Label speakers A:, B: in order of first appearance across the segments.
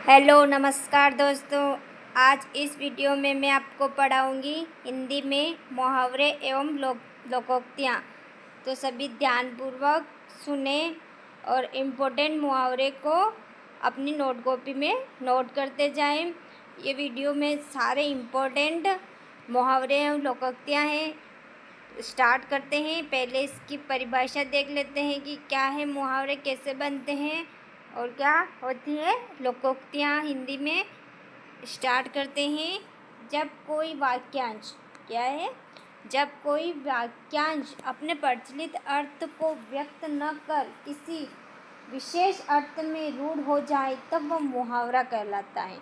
A: Hello नमस्कार दोस्तों। आज इस वीडियो में मैं आपको पढ़ाऊंगी हिंदी में मुहावरे एवं लोकोक्तियाँ। तो सभी ध्यानपूर्वक सुने और इम्पोर्टेंट मुहावरे को अपनी नोट कॉपी में नोट करते जाएं। ये वीडियो में सारे इम्पोर्टेंट मुहावरे एवं लोकोक्तियाँ हैं। स्टार्ट करते हैं। पहले इसकी परिभाषा देख लेते हैं कि क्या है मुहावरे, कैसे बनते हैं और क्या होती है लोकोक्तियाँ हिंदी में। स्टार्ट करते हैं। जब कोई वाक्यांश क्या है, जब कोई वाक्यांश अपने प्रचलित अर्थ को व्यक्त न कर किसी विशेष अर्थ में रूढ़ हो जाए तब वह मुहावरा कहलाता है।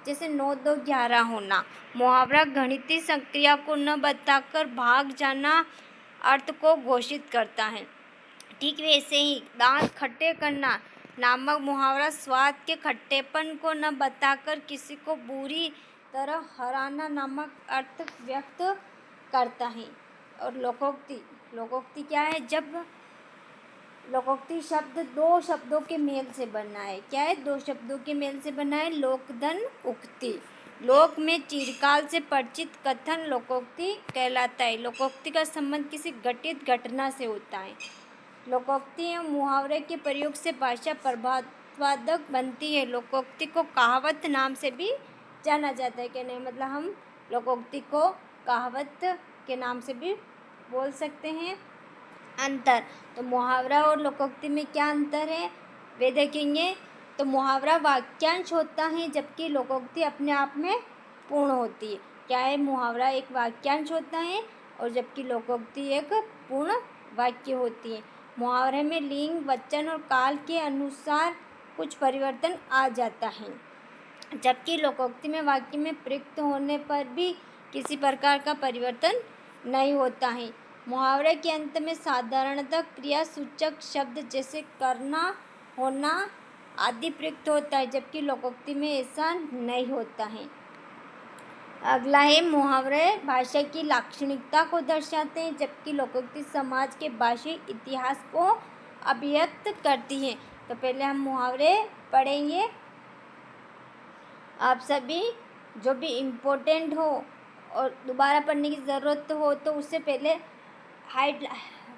A: जैसे 9 2 11 होना। मुहावरा गणितीय संक्रिया को न बताकर भाग जाना अर्थ को घोषित करता है। ठीक वैसे ही दांत खट्टे करना नामक मुहावरा स्वाद के खट्टेपन को न बताकर किसी को बुरी तरह हराना नामक अर्थ व्यक्त करता है। और लोकोक्ति क्या है, जब लोकोक्ति शब्द दो शब्दों के मेल से बना है। क्या है, दो शब्दों के मेल से बना है। लोकधन उक्ति, लोक में चिरकाल से परिचित कथन लोकोक्ति कहलाता है। लोकोक्ति का संबंध किसी घटित घटना से होता है। लोकोक्ति एवं मुहावरे के प्रयोग से भाषा प्रभाववादक बनती है। लोकोक्ति को कहावत नाम से भी जाना जाता है। कहने मतलब हम लोकोक्ति को कहावत के नाम से भी बोल सकते हैं। अंतर, तो मुहावरा और लोकोक्ति में क्या अंतर है वे देखेंगे। तो मुहावरा वाक्यांश होता है जबकि लोकोक्ति अपने आप में पूर्ण होती है। क्या है, मुहावरा एक वाक्यांश होता है और जबकि लोकोक्ति एक पूर्ण वाक्य होती है। मुहावरे में लिंग, वचन और काल के अनुसार कुछ परिवर्तन आ जाता है, जबकि लोकोक्ति में वाक्य में प्रयुक्त होने पर भी किसी प्रकार का परिवर्तन नहीं होता है। मुहावरे के अंत में साधारणतः क्रियासूचक शब्द जैसे करना, होना आदि प्रयुक्त होता है, जबकि लोकोक्ति में ऐसा नहीं होता है। अगला है, मुहावरे भाषा की लाक्षणिकता को दर्शाते हैं जबकि लोकोक्ति समाज के भाषिक इतिहास को अभिव्यक्त करती है। तो पहले हम मुहावरे पढ़ेंगे। आप सभी जो भी इम्पोर्टेंट हो और दोबारा पढ़ने की ज़रूरत हो तो उससे पहले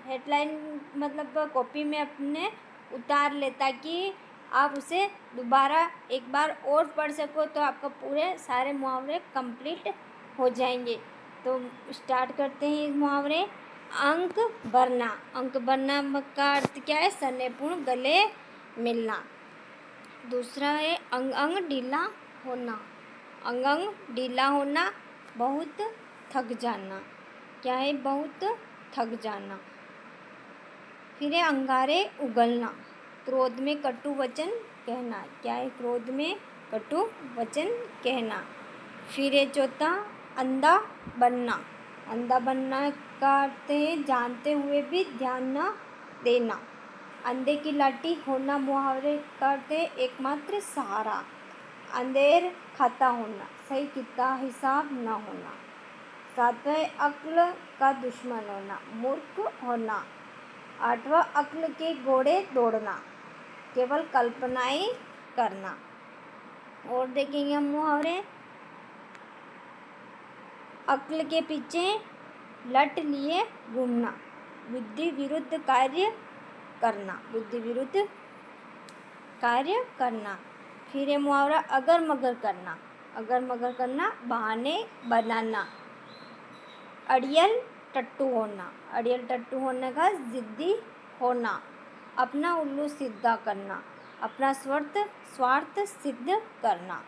A: हेडलाइन मतलब कॉपी में अपने उतार ले, ताकि आप उसे दोबारा एक बार और पढ़ सको तो आपका पूरे सारे मुहावरे कंप्लीट हो जाएंगे। तो स्टार्ट करते हैं इस मुहावरे। अंक भरना। अंक भरना का अर्थ क्या है, सन्नेपूर्ण गले मिलना। दूसरा है अंग अंग ढीला होना। अंग अंग ढीला होना, बहुत थक जाना। क्या है, बहुत थक जाना। फिर है अंगारे उगलना, क्रोध में कटु वचन कहना। क्या है, क्रोध में कटु वचन कहना। फिर है चौथा अंधा बनना। अंधा बनना का अर्थ है जानते हुए भी ध्यान न देना। अंधे की लाठी होना मुहावरे का अर्थ है एकमात्र सहारा। अंधेर खाता होना, सही कितना हिसाब न होना। सातवें अक्ल का दुश्मन होना, मूर्ख होना। आठवां अक्ल के घोड़े दौड़ना, केवल कल्पनाएं करना। और देखेंगे हम मुहावरे। अक्ल के पीछे लट लिए घूमना, बुद्धि विरुद्ध कार्य करना। बुद्धि विरुद्ध कार्य करना। फिर है मुहावरा अगर मगर करना। अगर मगर करना, बहाने बनाना। अड़ियल टट्टू होना। अड़ियल टट्टू होने का जिद्दी होना। अपना उल्लू सीधा करना, अपना स्वार्थ सिद्ध करना।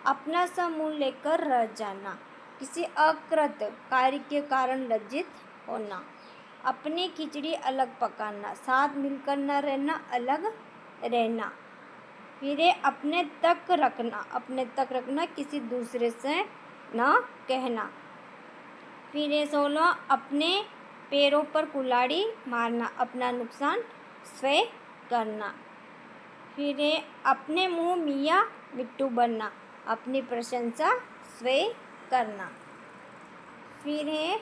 A: अपना सा मुँह लेकर रह जाना, किसी अकृत कार्य के कारण लज्जित होना। अपनी खिचड़ी अलग पकाना, साथ मिलकर न रहना, अलग रहना। फिर है अपने तक रखना। अपने तक रखना, किसी दूसरे से न कहना। फिर है 16 अपने पैरों पर कुल्हाड़ी मारना, अपना नुकसान स्वयं करना। फिर है अपने मुँह मियाँ मिट्टू बनना, अपनी प्रशंसा स्वयं करना। फिर है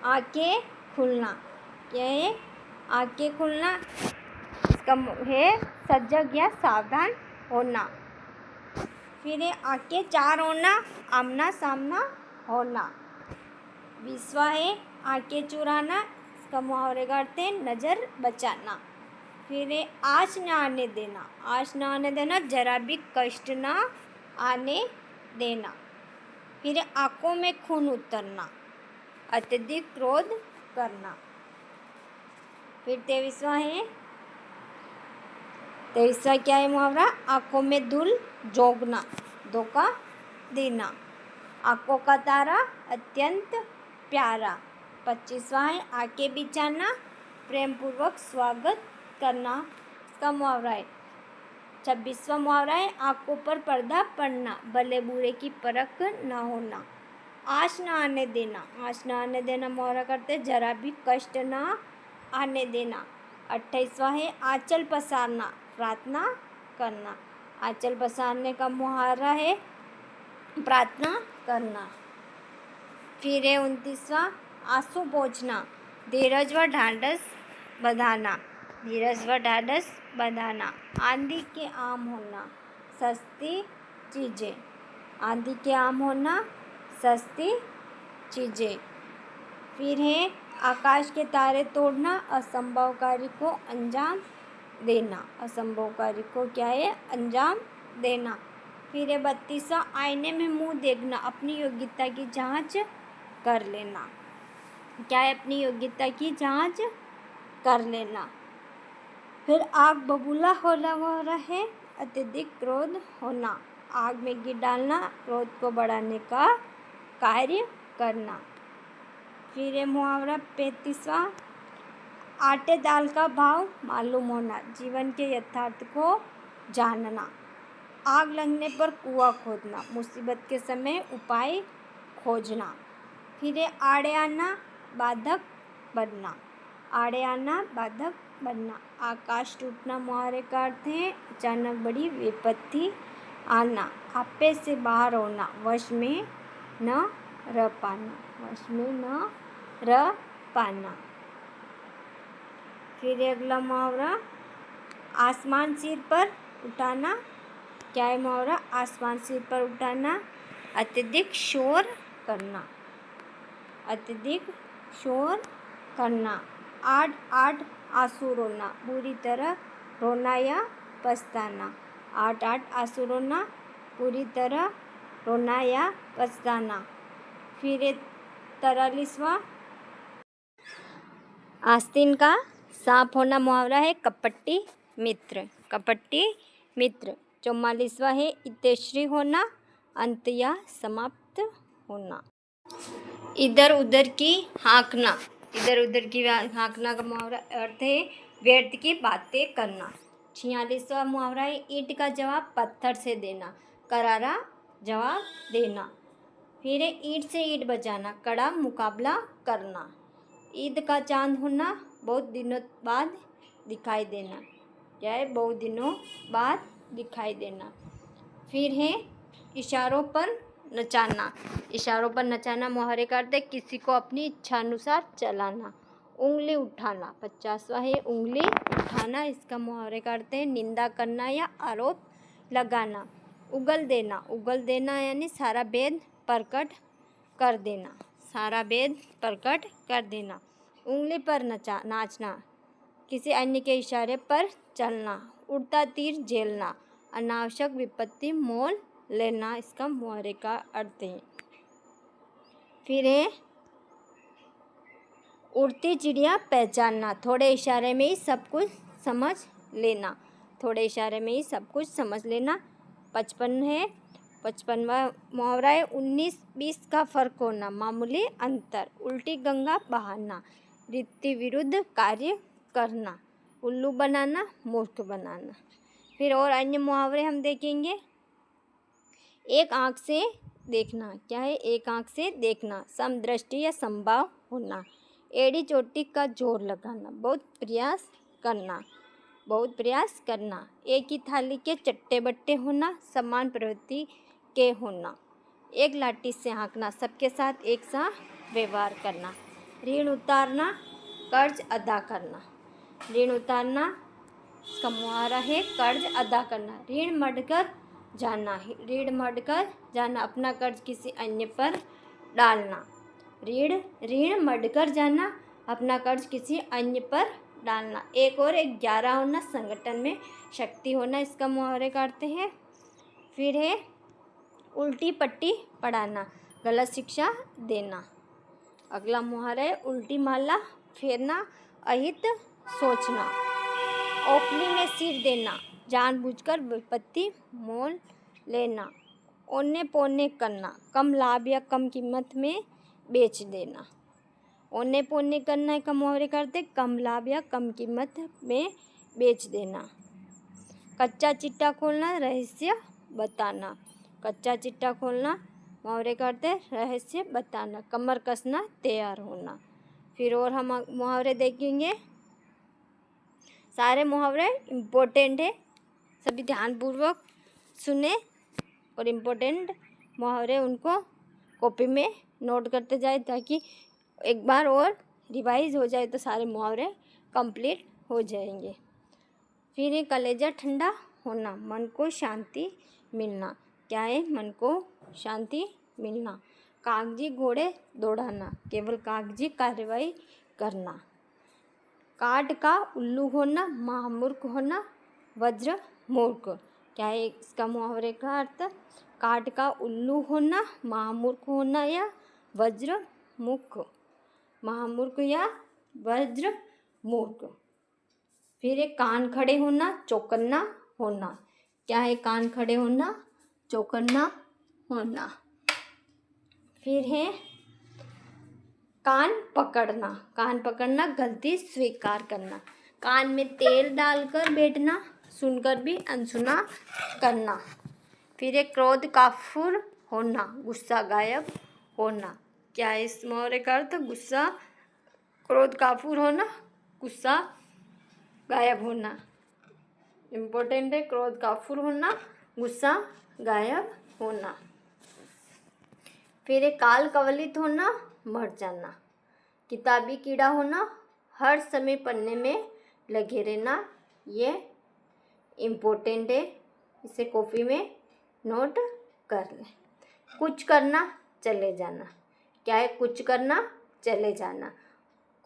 A: आंखें खुलना। क्या है, आंखें खुलना, इसका है सजग या सावधान होना। फिर है आंखें चार होना, आमना सामना होना। 20वां है आंखें चुराना, इसका मुहावरे का अर्थ है नज़र बचाना। फिर है आँच ना आने देना, आँच ना आने देना जरा भी कष्ट ना आने देना। फिर है आँखों में खून उतरना, अत्यधिक क्रोध करना। फिर 23वां क्या है मुहावरा, आँखों में धूल झोंकना, धोखा देना। आँखों का तारा अत्यंत प्यारा। 25वां है आंखें बिछाना, प्रेम पूर्वक स्वागत करना, इसका मुहावरा है। 26वां मुहावरा है आँखों पर पर्दा पड़ना, भले बुरे की परख ना होना। आँच ना आने देना, आँच ना आने देना मुहावरा करते जरा भी कष्ट ना आने देना। 28वां है आंचल पसारना, प्रार्थना करना। आंचल पसारने का मुहावरा है प्रार्थना करना। फिर है 29वां आंसू पोंछना, धीरज व ढांढस बंधाना, धीरज व ढांढस बंधाना। आंधी के आम होना, सस्ती चीज़ें, आंधी के आम होना, सस्ती चीज़ें। फिर है आकाश के तारे तोड़ना, असंभव कार्य को अंजाम देना, असंभव कार्य को क्या है अंजाम देना। फिर है 32वां आईने में मुंह देखना, अपनी योग्यता की जांच कर लेना, क्या है अपनी योग्यता की जांच कर लेना। फिर आग बबूला हो रहा है, अत्यधिक क्रोध होना, आग में घी डालना, क्रोध को बढ़ाने का कार्य करना। फिर है मुहावरा 35वां आटे दाल का भाव मालूम होना, जीवन के यथार्थ को जानना। आग लगने पर कुआं खोदना, मुसीबत के समय उपाय खोजना। फिर है आड़े आना बाधक बनना, आड़े आना बाधक बनना। आकाश टूटना मुहावरे का अर्थ है अचानक बड़ी विपत्ति आना, आपे से बाहर होना, वश में न रह पाना, वश में न रह पाना। फिर अगला मुहावरा आसमान सिर पर उठाना, क्या है मुहावरा आसमान सिर पर उठाना, अत्यधिक शोर करना, अत्यधिक शोर करना। आठ आठ आंसू रोना, बुरी तरह रोना या पछताना, आठ आठ आंसू रोना, पूरी तरह रोना या पछताना। फिर 43वां आस्तीन का सांप होना मुहावरा है कपट्टी मित्र, कपट्टी मित्र। 44वां है इतेश्री होना, अंत या समाप्त होना। इधर उधर की हाँकना, इधर उधर की हाँकना का मुहावरा अर्थ है व्यर्थ की बातें करना। 46वां मुहावरा है ईंट का जवाब पत्थर से देना, करारा जवाब देना। फिर है ईंट से ईंट बजाना, कड़ा मुकाबला करना। ईद का चांद होना, बहुत दिनों बाद दिखाई देना, क्या है बहुत दिनों बाद दिखाई देना। फिर है इशारों पर नचाना, इशारों पर नचाना मुहावरे का अर्थ है किसी को अपनी इच्छा अनुसार चलाना। उंगली उठाना 50वां है उंगली उठाना, इसका मुहावरे का अर्थ है निंदा करना या आरोप लगाना। उगल देना यानी सारा भेद प्रकट कर देना, सारा भेद प्रकट कर देना। उंगली पर नाचना, किसी अन्य के इशारे पर चलना। उड़ता तीर झेलना, अनावश्यक विपत्ति मोल लेना, इसका मुहावरे का अर्थ है। फिर है उड़ती चिड़िया पहचानना, थोड़े इशारे में ही सब कुछ समझ लेना, थोड़े इशारे में ही सब कुछ समझ लेना। 55वां मुहावरा है 19-20 का फर्क होना, मामूली अंतर। उल्टी गंगा बहाना, रीति विरुद्ध कार्य करना। उल्लू बनाना, मूर्ख बनाना। फिर और अन्य मुहावरे हम देखेंगे। एक आंख से देखना, क्या है एक आंख से देखना, समदृष्टि या संभाव होना। एड़ी चोटी का जोर लगाना, बहुत प्रयास करना, बहुत प्रयास करना। एक ही थाली के चट्टे बट्टे होना, समान प्रवृत्ति के होना। एक लाठी से हाँकना, सबके साथ एक सा व्यवहार करना। ऋण उतारना, कर्ज अदा करना, ऋण उतारना इसका मुहावरा है कर्ज अदा करना। ऋण मढ़कर जाना, ऋण मढ़कर जाना, अपना कर्ज किसी अन्य पर डालना। ऋण मढ़कर जाना, अपना कर्ज किसी अन्य पर डालना। एक और 11 होना, संगठन में शक्ति होना, इसका मुहावरे काटते हैं। फिर है उल्टी पट्टी पढ़ाना, गलत शिक्षा देना। अगला मुहावरा है उल्टी माला फेरना, अहित सोचना। ओखली में सिर देना, जानबूझकर विपत्ति मोल लेना। औने पौने करना, कम लाभ या कम कीमत में बेच देना। औने पौने करना का मुहावरे करते कम लाभ या कम कीमत में बेच देना। कच्चा चिट्टा खोलना, रहस्य बताना। कच्चा चिट्टा खोलना, मुहावरे करते रहस्य बताना। कमर कसना, तैयार होना। फिर और हम मुहावरे देखेंगे। सारे मुहावरे इम्पोर्टेंट है, सभी ध्यानपूर्वक सुने और इम्पोर्टेंट मुहावरे उनको कॉपी में नोट करते जाए ताकि एक बार और रिवाइज हो जाए तो सारे मुहावरे कंप्लीट हो जाएंगे। फिर है कलेजा ठंडा होना, मन को शांति मिलना। क्या है? मन को शांति मिलना। कागजी घोड़े दौड़ाना, केवल कागजी कार्रवाई करना। काट का उल्लू होना, महामूर्ख होना, वज्र मूर्ख। क्या है इसका मुहावरे का अर्थ? काट का उल्लू होना, महामूर्ख होना या वज्र मूर्ख। महामूर्ख या वज्र मूर्ख। फिर एक कान खड़े होना, चौकन्ना होना। क्या है? कान खड़े होना, चौकन्ना होना। फिर है कान पकड़ना, कान पकड़ना, गलती स्वीकार करना। कान में तेल डालकर बैठना, सुनकर भी अनसुना करना। फिर एक क्रोध काफूर होना, गुस्सा गायब होना। क्या है इस मुहावरे का अर्थ? गुस्सा, क्रोध काफूर होना, गुस्सा गायब होना। इम्पोर्टेंट है, क्रोध काफूर होना, गुस्सा गायब होना। फिर एक काल कवलित होना, मर जाना। किताबी कीड़ा होना, हर समय पढ़ने में लगे रहना। ये इम्पोर्टेंट है, इसे कॉपी में नोट कर लें। कुछ करना, चले जाना। क्या है? कुछ करना, चले जाना।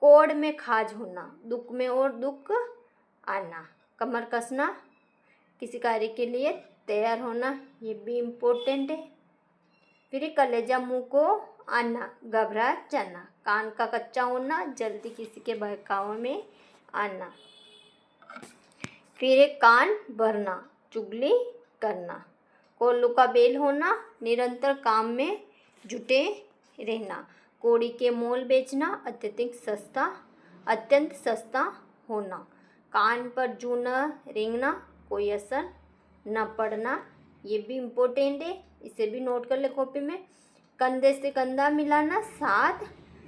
A: कोड़ में खाज होना, दुख में और दुख आना। कमर कसना, किसी कार्य के लिए तैयार होना, ये भी इम्पोर्टेंट है। फिर कलेजा मुंह को आना, घबरा जाना। कान का कच्चा होना, जल्दी किसी के बहकावे में आना। फिर एक कान भरना, चुगली करना। कोल्लू का बेल होना, निरंतर काम में जुटे रहना। कौड़ी के मोल बेचना, अत्यंत सस्ता होना। कान पर जूं न रेंगना, कोई असर न पड़ना। ये भी इम्पोर्टेंट है, इसे भी नोट कर ले कॉपी में। कंधे से कंधा मिलाना, साथ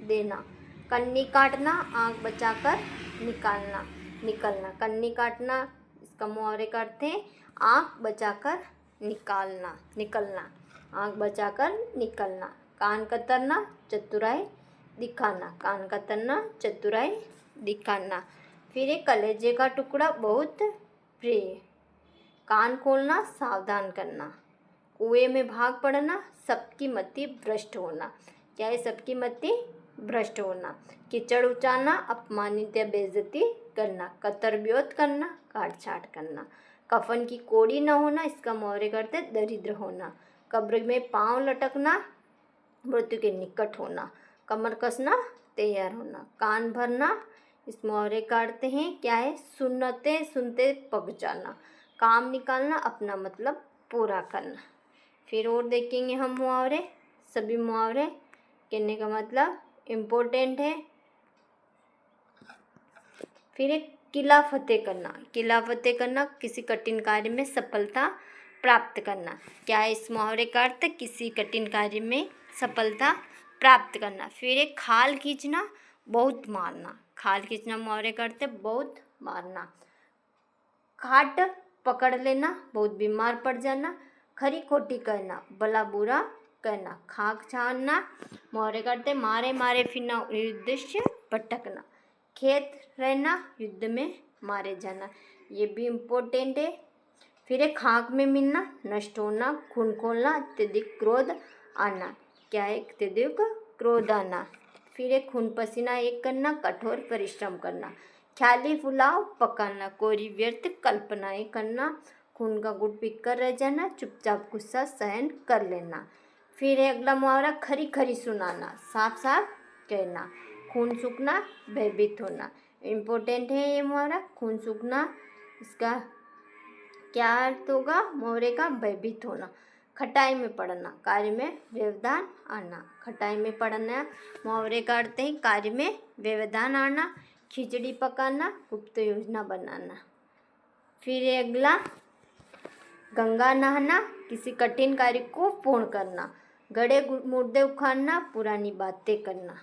A: देना। कन्नी काटना, आँख बचाकर निकलना। कन्नी काटना, इसका मुहावरे करते हैं आँख बचाकर निकलना। आँख बचाकर निकलना। कान कतरना, चतुराई दिखाना। कान कतरना, चतुराई दिखाना। फिर एक कलेजे का टुकड़ा बहुत प्रिय। कान खोलना, सावधान करना। कुएं में भाग पड़ना, सबकी मति भ्रष्ट होना। क्या है? सबकी मति भ्रष्ट होना। कीचड़ उचाना, अपमानित या बेइज्जती करना। कतर ब्योत करना, काट छाट करना। कफन की कोड़ी न होना, इसका मुहावरे करते दरिद्र होना। कब्र में पांव लटकना, मृत्यु के निकट होना। कमर कसना, तैयार होना। कान भरना, इस मुहावरे काटते हैं क्या है? सुनते सुनते पक जाना। काम निकालना, अपना मतलब पूरा करना। फिर और देखेंगे हम मुहावरे। सभी मुहावरे कहने का मतलब इम्पोर्टेंट है। फिर एक किला फतेह करना। किला फतेह करना, किसी कठिन कार्य में सफलता प्राप्त करना। क्या है इस मुहावरे का अर्थ? किसी कठिन कार्य में सफलता प्राप्त करना। फिर एक खाल खींचना, बहुत मारना। खाल खींचना मुहावरे का अर्थ है बहुत मारना। खाट पकड़ लेना, बहुत बीमार पड़ जाना। खरी खोटी कहना, भला बुरा कहना। खाक छानना, मुहावरे करते मारे मारे फिरना, उद्देश्य भटकना। खेत रहना, युद्ध में मारे जाना। ये भी इम्पोर्टेंट है। फिर है खाक में मिलना, नष्ट होना, खून खोलना, अत्यधिक क्रोध आना। क्या है? अत्यधिक क्रोध आना। फिर है खून पसीना एक करना, कठोर परिश्रम करना, ख्याली पुलाव पकाना, कोरी व्यर्थ कल्पनाएं करना, खून का घुट पीकर रह जाना, चुपचाप गुस्सा सहन कर लेना। फिर है अगला मुहावरा खरी खरी सुनाना, साफ साफ कहना, खून सूखना, भयभीत होना। इम्पोर्टेंट है ये मुहावरा, खून सूखना, इसका क्या अर्थ होगा? मुहावरे का भयभीत होना। खटाई में पड़ना, कार्य में व्यवधान आना। खटाई में पड़ना मुहावरे का अर्थ है कार्य में व्यवधान आना, खिचड़ी पकाना, गुप्त योजना बनाना। फिर ये अगला गंगा नहाना, किसी कठिन कार्य को पूर्ण करना, गड़े मुर्दे उखाड़ना, पुरानी बातें करना।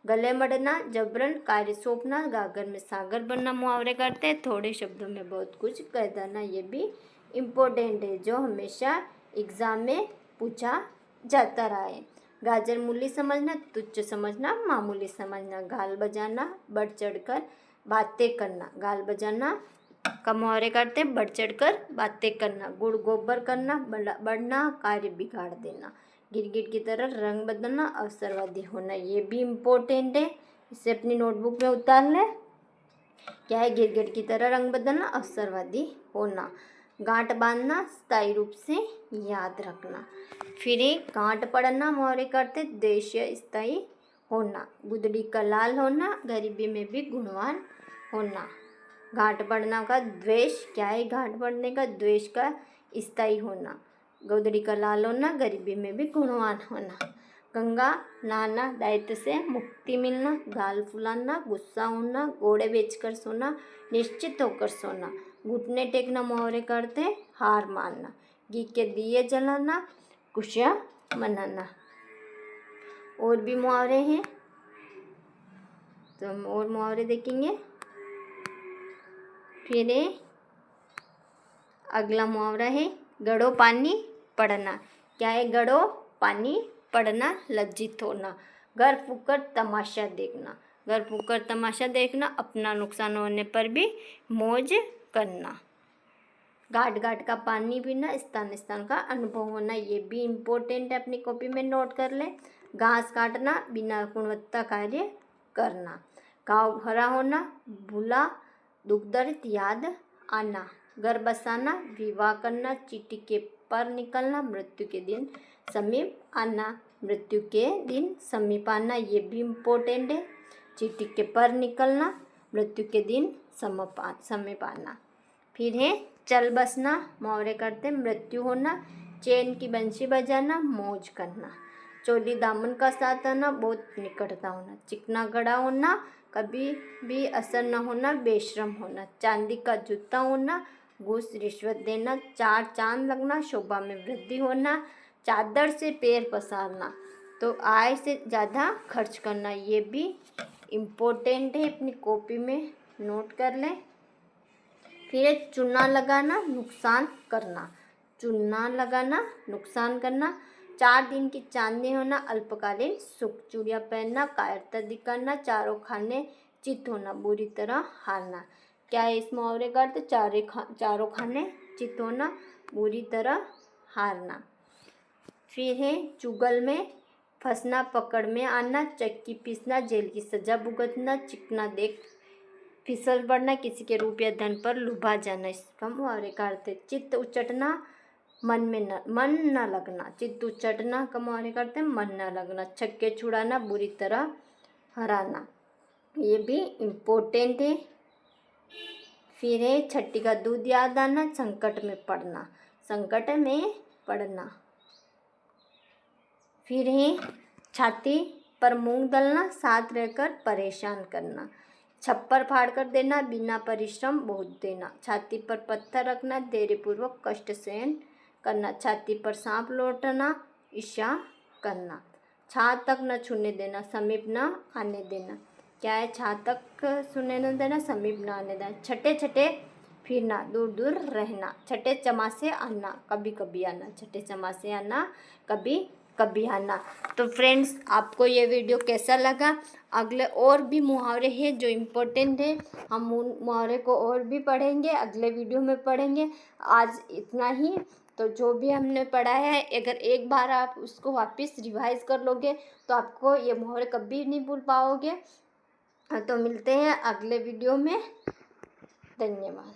A: गले मड़ना, जबरन कार्य सौंपना, गागर में सागर बनना मुहावरे करते हैं। थोड़े शब्दों में बहुत कुछ कह देना, ये भी इम्पोर्टेंट है जो हमेशा एग्जाम में पूछा जाता रहा है। गाजर मूली समझना, तुच्छ समझना, मामूली समझना। गाल बजाना, बढ़ चढ़कर बातें करना। गाल बजाना का मुहावरे करते हैं बढ़ चढ़कर बातें करना। गुड़ गोबर करना, बढ़ना, कार्य बिगाड़ देना। गिरगिट की तरह रंग बदलना, अवसरवादी होना, ये भी इम्पोर्टेंट है, इसे अपनी नोटबुक में उतार लें। क्या है? गिरगिट की तरह रंग बदलना, अवसरवादी होना। गांठ बांधना, स्थायी रूप से याद रखना। फिर एक गांठ पड़ना मुहावरे करते देश स्थायी होना। गुदड़ी का लाल होना, गरीबी में भी गुणवान होना। गांठ पड़ना का द्वेष, क्या है? गांठ पड़ने का द्वेष का स्थायी होना। गुदड़ी का लाल होना, गरीबी में भी गुणवान होना। गंगा नहाना, दायित्व से मुक्ति मिलना। गाल फुलाना, गुस्सा होना, घोड़े बेचकर सोना, निश्चित होकर सोना। घुटने टेकना मुहावरे करते हार मानना। घी के दिए जलाना, खुशियाँ मनाना। और भी मुहावरे हैं तो हम और मुहावरे देखेंगे। फिर अगला मुहावरा है गड़ो पानी पड़ना। क्या है? गड़ो पानी पड़ना, लज्जित होना। घर फूकर तमाशा देखना। घर फूकर तमाशा देखना, अपना नुकसान होने पर भी मौज करना। घाट घाट का पानी पीना, स्थान स्थान का अनुभव होना, ये भी इम्पोर्टेंट है, अपनी कॉपी में नोट कर ले। घास काटना, बिना गुणवत्ता कार्य करना। घाव भरा होना, भूला दुख दर्द याद आना। घर बसाना, विवाह करना, चिट्ठी के पर निकलना, मृत्यु के दिन समीप आना। मृत्यु के दिन समीप आना, ये भी इम्पोर्टेंट है। चिट्ठी के पर निकलना, मृत्यु के दिन समीप आना। फिर है चल बसना, मुहावरे करते मृत्यु होना। चैन की बंशी बजाना, मौज करना। चोली दामन का साथ आना, बहुत निकटता होना। चिकना गड़ा होना, कभी भी असर न होना, बेशरम होना। चांदी का जूता होना, घूस रिश्वत देना। चार चांद लगना, शोभा में वृद्धि होना। चादर से पैर पसारना, तो आय से ज़्यादा खर्च करना, ये भी इम्पोर्टेंट है, अपनी कॉपी में नोट कर लें। फिर चूना लगाना, नुकसान करना। चूना लगाना, नुकसान करना। 4 दिन की चांदनी होना, अल्पकालीन सुख। चूड़ियाँ पहनना, कायरता दिखाना। चारों खाने चित होना, बुरी तरह हारना। क्या है इस मुहावरे का अर्थ? चारों खाने चित होना, बुरी तरह हारना। फिर है चुगल में फंसना, पकड़ में आना, चक्की पीसना, जेल की सजा भुगतना। चिकना देख फिसल पड़ना, किसी के रूप या धन पर लुभा जाना, इसका मुहावरे का अर्थ है। चित्त उचटना, मन न लगना। चित्त उचटना का मुहावरे का अर्थ है मन न लगना। छक्के छुड़ाना, बुरी तरह हराना, ये भी इम्पोर्टेंट है। फिर है छठी का दूध याद आना, संकट में पड़ना। संकट में पड़ना। फिर है छाती पर मूंग दलना, साथ रहकर परेशान करना। छप्पर फाड़ कर देना, बिना परिश्रम बहुत देना। छाती पर पत्थर रखना, धैर्यपूर्वक कष्ट सहन करना। छाती पर सांप लौटना, ईर्ष्या करना। छात तक न छूने देना, समीप न आने देना। क्या है? छात तक छूने न देना, समीप न आने देना। छठे छठे फिरना, दूर दूर रहना। छठे चमासे आना, कभी कभी आना। छठे चमासे आना, कभी कभी आना। तो फ्रेंड्स, आपको ये वीडियो कैसा लगा? अगले और भी मुहावरे हैं जो इम्पोर्टेंट है, हम उन मुहावरे को और भी पढ़ेंगे, अगले वीडियो में पढ़ेंगे। आज इतना ही। तो जो भी हमने पढ़ा है, अगर एक बार आप उसको वापस रिवाइज कर लोगे तो आपको ये मुहावरे कभी नहीं भूल पाओगे। तो मिलते हैं अगले वीडियो में। धन्यवाद।